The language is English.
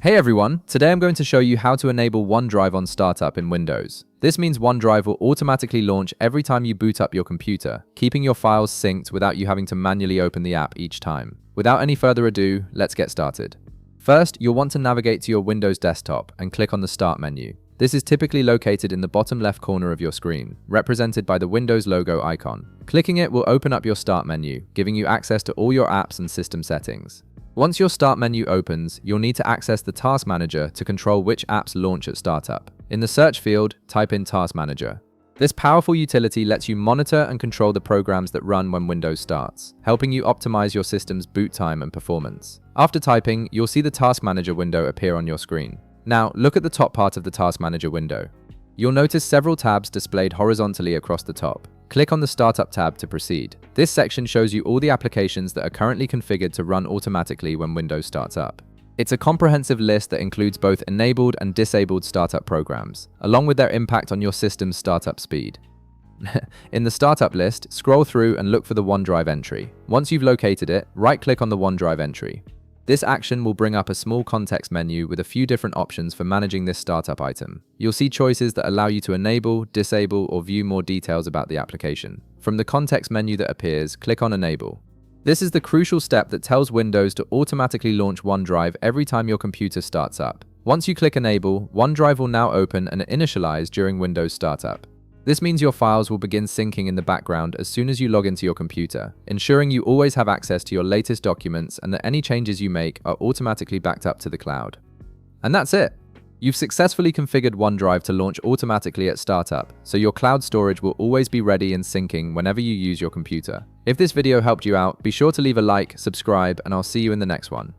Hey everyone, today I'm going to show you how to enable OneDrive on startup in Windows. This means OneDrive will automatically launch every time you boot up your computer, keeping your files synced without you having to manually open the app each time. Without any further ado, let's get started. First, you'll want to navigate to your Windows desktop and click on the Start menu. This is typically located in the bottom left corner of your screen, represented by the Windows logo icon. Clicking it will open up your Start menu, giving you access to all your apps and system settings. Once your Start menu opens, you'll need to access the Task Manager to control which apps launch at startup. In the search field, type in Task Manager. This powerful utility lets you monitor and control the programs that run when Windows starts, helping you optimize your system's boot time and performance. After typing, you'll see the Task Manager window appear on your screen. Now, look at the top part of the Task Manager window. You'll notice several tabs displayed horizontally across the top. Click on the Startup tab to proceed. This section shows you all the applications that are currently configured to run automatically when Windows starts up. It's a comprehensive list that includes both enabled and disabled startup programs, along with their impact on your system's startup speed. In the startup list, scroll through and look for the OneDrive entry. Once you've located it, right-click on the OneDrive entry. This action will bring up a small context menu with a few different options for managing this startup item. You'll see choices that allow you to enable, disable, or view more details about the application. From the context menu that appears, click on Enable. This is the crucial step that tells Windows to automatically launch OneDrive every time your computer starts up. Once you click Enable, OneDrive will now open and initialize during Windows startup. This means your files will begin syncing in the background as soon as you log into your computer, ensuring you always have access to your latest documents and that any changes you make are automatically backed up to the cloud. And that's it! You've successfully configured OneDrive to launch automatically at startup, so your cloud storage will always be ready and syncing whenever you use your computer. If this video helped you out, be sure to leave a like, subscribe, and I'll see you in the next one.